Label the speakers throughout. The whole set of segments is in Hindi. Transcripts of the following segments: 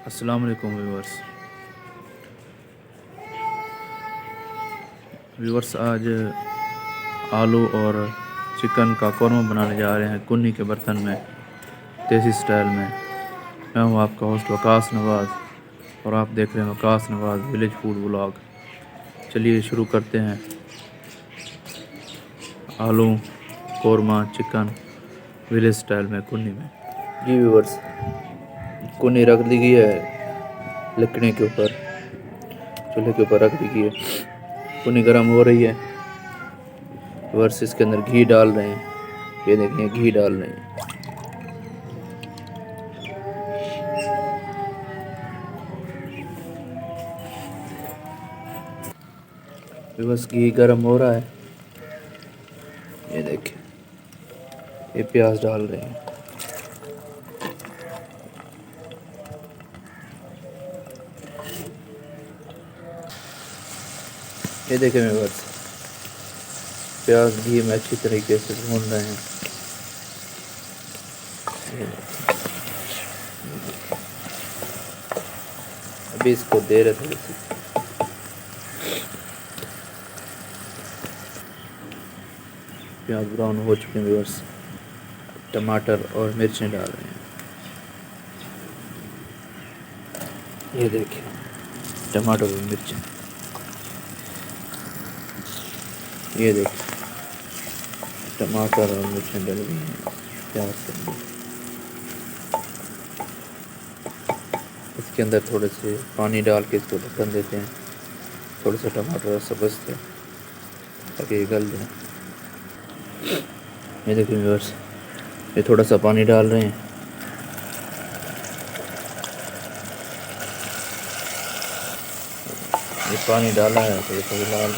Speaker 1: अस्सलाम वालेकुम व्यूवर्स आज आलू और चिकन का कौरमा बनाने जा रहे हैं कुन्नी के बर्तन में, देसी स्टाइल में। मैं हूं आपका होस्ट वकास नवाज़ और आप देख रहे हैं वकास नवाज़ विलेज फूड व्लॉग। चलिए शुरू करते हैं। आलू कोरमा चिकन विलेज स्टाइल में कुन्नी में। जी व्यूवर्स, कुन्नी रख दी गई है लकड़ी के ऊपर, चूल्हे के ऊपर रख दी गई है। कुन्नी गर्म हो रही है। व्यूवर्स इसके अंदर घी डाल रहे हैं, ये देखिए घी डाल रहे हैं। व्यूवर्स घी गर्म हो रहा है, ये देखिए ये प्याज डाल रहे हैं। ये देखें व्यूवर्स, प्याज घी में अच्छी तरीके से भून रहे हैं। अभी इसको दे रहे थोड़ी सी प्याज ब्राउन हो चुके हैं व्यूवर्स। टमाटर और मिर्चें डाल रहे हैं। ये देखिए टमाटर और मिर्चें, ये देखिए टमाटर और मिर्चें डल गई हैं प्याज के अंदर। इसके अंदर थोड़े से पानी डाल के इसको ढक्कन देते हैं, थोड़े से टमाटर सब्ज़ थे ताकि ये गल जाए। ये देखिए व्यूअर्स, ये थोड़ा सा पानी डाल रहे हैं। ये पानी डाला है तो ये थोड़ी लाल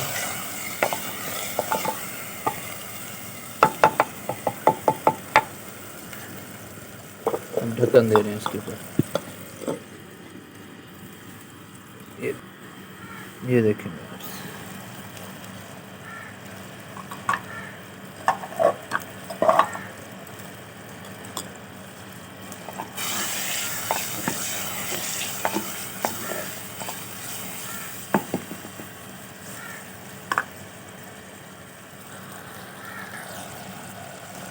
Speaker 1: हम ढक्कन दे रहे हैं इसके ऊपर। ये देखें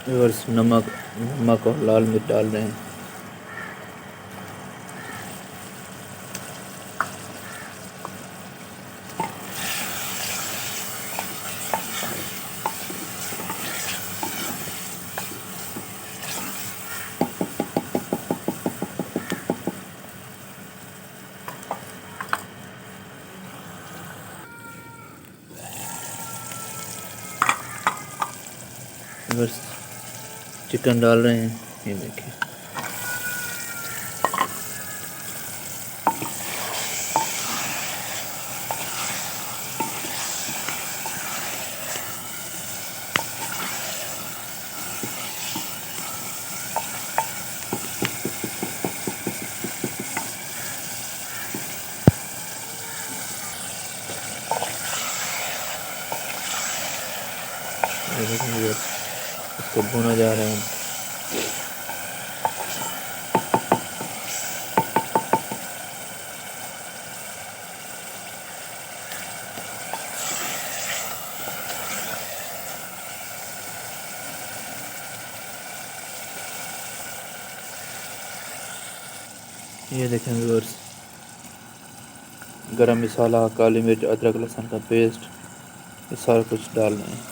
Speaker 1: व्यूअर्स, नमक और लाल मिर्च डाल रहे हैं। व्यूअर्स, चिकन डाल रहे हैं, ये देखिए। इसको भुना जा रहा है। ये देखें व्यूअर्स, गरम मसाला, काली मिर्च, अदरक लहसुन का पेस्ट, ये सारा कुछ डाल रहे हैं।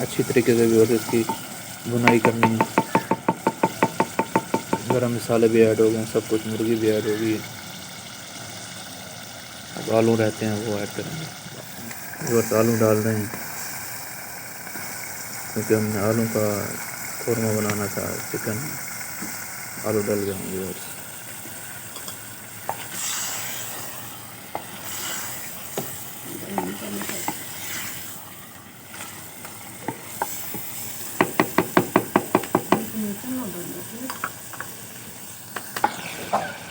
Speaker 1: अच्छी तरीके से व्यूअर्स इसकी भुनाई करनी है। गरम मसाले भी ऐड हो गए, सब कुछ, मुर्गी भी ऐड होगी। अब आलू रहते हैं वो ऐड करेंगे। व्यूअर्स आलू डाल रहे हैं क्योंकि हमने आलू का कोरमा बनाना था चिकन। आलू डल गए व्यूअर्स।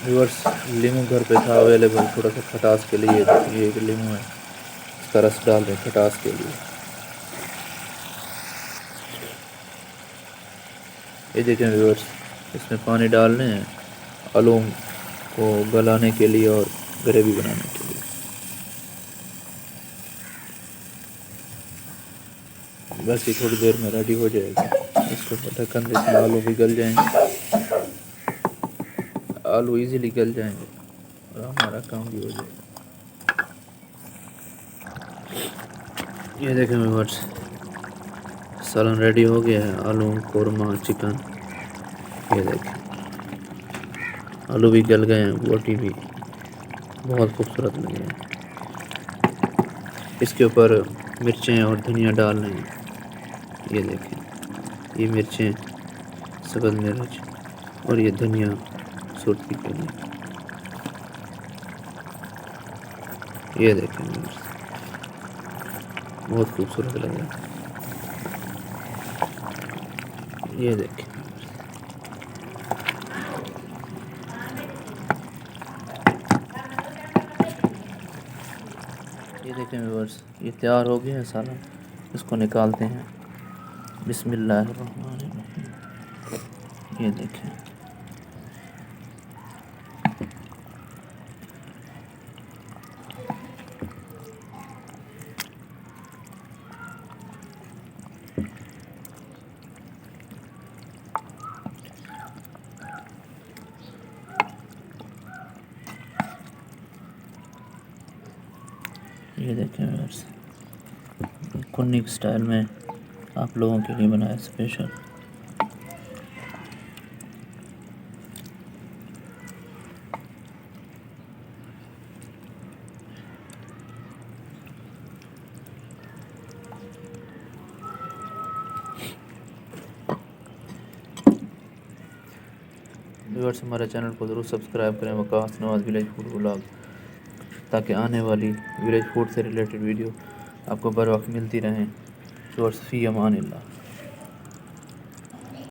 Speaker 1: व्यूअर्स लीमू घर पे था अवेलेबल, थोड़ा सा खटास के लिए। ये एक लीमू है, इसका रस डाल रहे खटास के लिए। ये देखें व्यूअर्स, इसमें पानी डालने हैं आलू को गलाने के लिए और ग्रेवी बनाने के लिए। बस ये थोड़ी देर में रेडी हो जाएगा। इसको ढक्कन देते हैं, आलू भी गल जाएंगे, आलू इजीली गल जाएंगे और हमारा काम भी हो जाएगा। ये देखें व्यूअर्स, सालन रेडी हो गया है, आलू कोरमा चिकन। ये देखें आलू भी गल गए हैं, बोटी भी बहुत खूबसूरत लगे हैं। इसके ऊपर मिर्चें और धनिया डाल रहे हैं। ये देखें, ये मिर्चें, सब्ज़ मिर्च और ये धनिया सुर्ती के लिए। ये देखें व्यूअर्स, बहुत खूबसूरत लग रहा है। ये देखें, ये देखें व्यूअर्स, ये तैयार हो गया है सालन। इसको निकालते हैं। बिस्मिल्लाहिर्रहमानिर्रहीम। ये देखें, ये देखें व्यूअर्स, कुन्नी स्टाइल में आप लोगों के लिए बनाया स्पेशल। व्यूअर्स हमारे चैनल को ज़रूर सब्सक्राइब करें, वकास नवाज़ विलेज फूड व्लॉग, ताकि आने वाली विलेज फूड से रिलेटेड वीडियो आपको बर वक्त मिलती रहें। व्यूअर्स फ़ी अमान अल्लाह।